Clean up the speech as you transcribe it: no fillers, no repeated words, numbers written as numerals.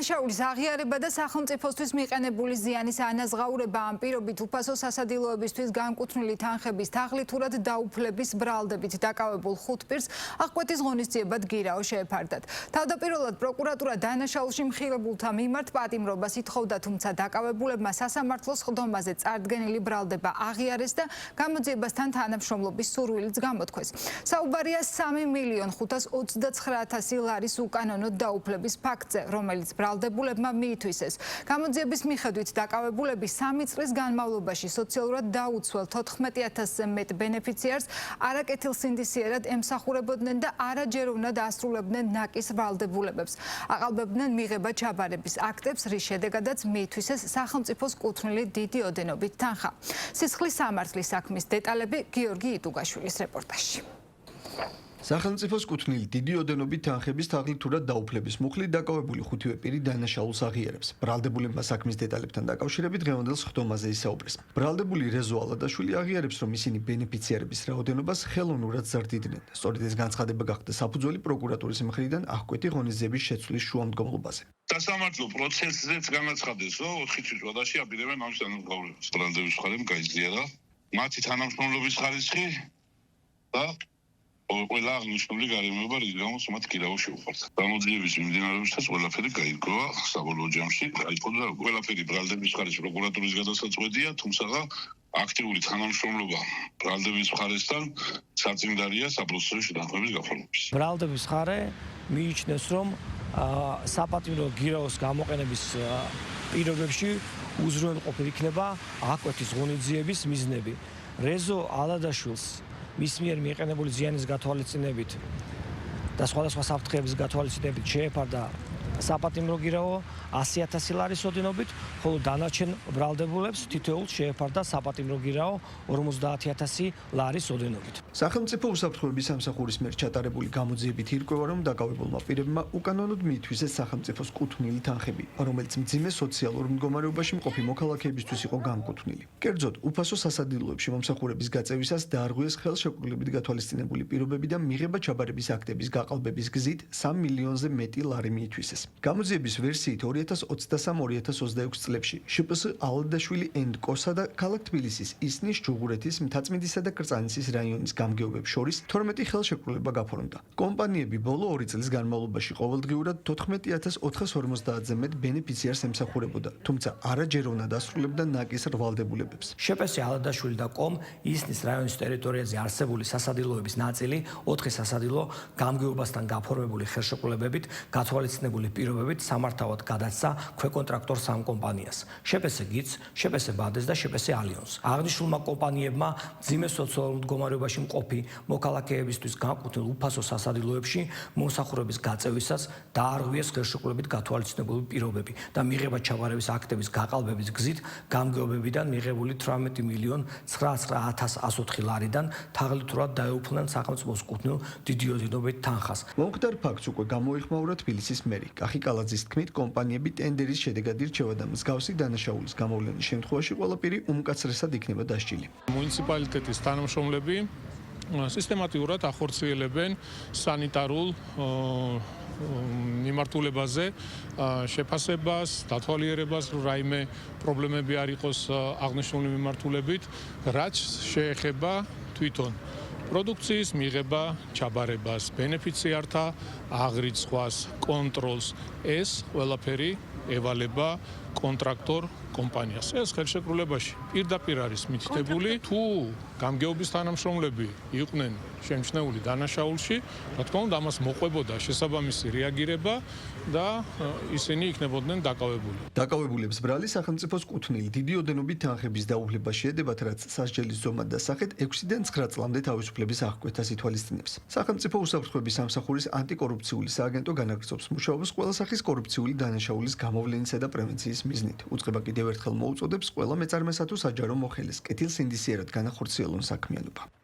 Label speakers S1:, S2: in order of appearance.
S1: დანაშაულის აღიარება და სახელმწიფოსთვის მიყენებული ზიანის ანაზღაურება ამ პირობით უფასო სასადილოებისთვის განკუთვნილი თანხების თაღლითურად დაუფლების ბრალდებით დაკავებულ 5 პირს აღკვეთის ღონისძიებად გირაო შეეფარდათ. თავდაპირველად პროკურატურა დანაშაულში მხილებულთა მიმართ პატიმრობას ითხოვდა, თუმცა დაკავებულებმა სასამართლოს ხდომაზე წარდგენილი ბრალდება აღიარეს და გამოძიებასთან თანამშრომლობის სურვილიც გამოთქვეს. საუბარია 3.529.000 ლარის უკანონოდ დაუფლების ფაქტზე, რომელიც ბრალდებულებმა მიითვისეს. გამოძიების მიხედვით დაკავებულები 3 წლის განმავლობაში სოციალურად დაუცველ 14,000-ზე მეტ ბენეფიციარს არაკეთილსინდისიერად ემსახურებოდნენ და არაჯეროვნად ასრულებდნენ ნაკის ბრალდებულებებს. აყალბებდნენ მიღება ჩაბარების აქტებს, რის შედეგადაც მიითვისეს სახელმწიფოს კუთვნილი დიდი ოდენობით თანხა. სისხლის სამართლის საქმის დეტალები გიორგი იტუგაშვილის რეპორტაჟში.
S2: სახელმწიფოს კუთვნილი დიდი ოდენობით თანხების თაღლითურად დაუფლების მუხლით დაკავებული 5 პირი დანაშაულს აღიარებს. ბრალდებულებმა საქმის დეტალებთან დაკავშირებით დღევანდელ ხდომაზე ისაუბრეს. ბრალდებული რეზო ალადაშვილი აღიარებს, რომ ისინი ბენეფიციარების რაოდენობას ხელოვნურად ზრდიდნენ. სწორედ ეს განცხადება გახდა საფუძველი პროკურატურის მხრიდან აღკვეთი ღონისძიების შეცვლის შუამდგომლობაზე.
S3: სასამართლო პროცესზეც განაცხადეს, რომ 4 თვის ვადაში აპირებენ ამ თანხმობის ბრალდების მხარემ გაიზიარა მათი თანამშრომლობის ხარისხი და ყველა აღნიშნული გარემოება, რის გამოც მათ გირაო შეუყვარდა. გამოძიების მიმდინარეობისას ყველაფერი გაირკვევა საბოლოო ჯამში, აიყოდა ყველაფერი ბრალდების მხარის პროკურატურის გადასაწყვეტია, თუმცა აქტიური თანამშრომლობა ბრალდების მხარესთან საწინდარია საპროცესო შეთანხმების გაფორმების.
S4: ბრალდების მხარე მიიჩნევს, რომ საპატიმრო გირაოს გამოყენების პირობებში უზრუნველყოფილი იქნება აღკვეთის ღონისძიების მიზნები. რეზო ალადაშვილს მის მიერ მიყენებული ზიანის გათვალისწინებით და სხვადასხვა საფრთხეების გათვალისწინებით შეეფარდა საპატიმრო გირაო 100,000 ლარის ოდენობით, ხოლო დანარჩენ ბრალდებულებს თითოეულს შეეფარდა საპატიმრო გირაო 50,000 ლარის ოდენობით.
S2: სახელმწიფო უსაფრთხოების სამსახურის მიერ ჩატარებული გამოძიებით ირკვევა, რომ დაკავებულმა პირებმა უკანონოდ მიითვისეს სახელმწიფოს კუთვნილი თანხები, რომელიც მძიმე სოციალურ მდგომარეობაში მყოფი მოქალაქეებისთვის იყო განკუთვნილი. კერძოდ, უფასო სასადილოებში მომსახურების გაწევისას დაარღვიეს ხელშეკრულებით გათვალისწინებული პირობები და მიღება ჩაბარების აქტების გაყალბების გზით 3 მილიონზე მეტი ლარი მიითვისეს. გამოძიების ვერსიით 2023-2026 წლებში შპს ალადაშვილი ენდკოსა და ქალაქ თბილისის ისნის, ჯუღურეთის, მთაწმინდისა და კრწანისის რაიონის გამგეობებს შორის 12 ხელშეკრულება გაფორმდა. კომპანიები ბოლო 2 წლის განმავლობაში ყოველდღიურად 14,450-ზე მეტ ბენეფიციარს ემსახურებოდა, თუმცა არაჯეროვნად ასრულებდა ნაკის ვალდებულებებს.
S4: შპს ალადაშვილი და კომ ისნის რაიონის ტერიტორიაზე არსებული სასადილოების ნაწილი 4 სასადილო გამგეობასთან გაფორმებული ხელშეკრულებებით გათვალისწინებული პირობებით სამართავად გადასცა ქვეკონტრაქტორ 3 კომპანიას: შპს გიც, შპს ბადეს და შპს ალიონს. აღნიშნულმა კომპანიებმა მძიმე სოციალურ მდგომარეობაში მყოფი მოქალაქეებისთვის განკუთვნილ უფასო სასადილოებში მომსახურების გაწევისას დაარღვიეს ხელშეკრულებით გათვალისწინებული პირობები და მიღება ჩაბარების აქტების გაყალბების გზით გამგეობებიდან მიღებული 18,909,104 ლარიდან თაღლითურად დაეუფლნენ სახელმწიფოს კუთვნილ დიდი ოდენობით თანხას.
S2: მომხდარ ფაქტს უკვე გამოიხმაურა თბილისის მერი. კახიკალაძის თქმით, კომპანიები ტენდერის შედეგად ირჩევა და მსგავსი დანაშაულის გამოვლენის შემთხვევაში ყველაფერი უმკაცრესად იქნება დასჯილი.
S5: მუნიციპალიტეტის თანამშრომლები სისტემატიურად ახორციელებენ სანიტარულ მიმართულებაზე შეფასებას, დათვალიერებას, რომ რაიმე პრობლემები არ იყოს აღნიშნული მიმართულებით, რაც შეეხება თვითონ პროდუქციის მიღება, ჩაბარებას, ბენეფიციართა აღრიცხვას, კონტროლს. ეს ყველაფერი ევალება კონტრაქტორ კომპანიას. ეს ხელშეკრულებაში პირდაპირ არის მითითებული, თუ გამგეობის თანამშრომლები იყვნენ შემჩნეული დანაშაულში, რა თქმა უნდა, ამას მოყვებოდა შესაბამისი რეაგირება და ისინი იქნებოდნენ დაკავებული.
S2: დაკავებულებს ბრალი სახელმწიფოს კუთვნილი დიდი ოდენობით თანხების დაუფლება შეედებათ, რაც სასჯელის ზომად და სახედ 6-დან 9 წლამდე თავისუფლების აღკვეთას ითვალისწინებს. სახელმწიფო უსაფრთხოების სამსახურის ანტიკორუფციული სააგენტო განაგრძობს მუშაობას ყველა სახის კორუფციული დანაშაულის გამოვლენისა და პრევენციის მიზნით. უწყება კიდევ ერთხელ მოუწოდებს ყველა მეწარმესა თუ საჯარო მოხელეს კეთილსინდისიერად განახორციელონ საქმიანობა.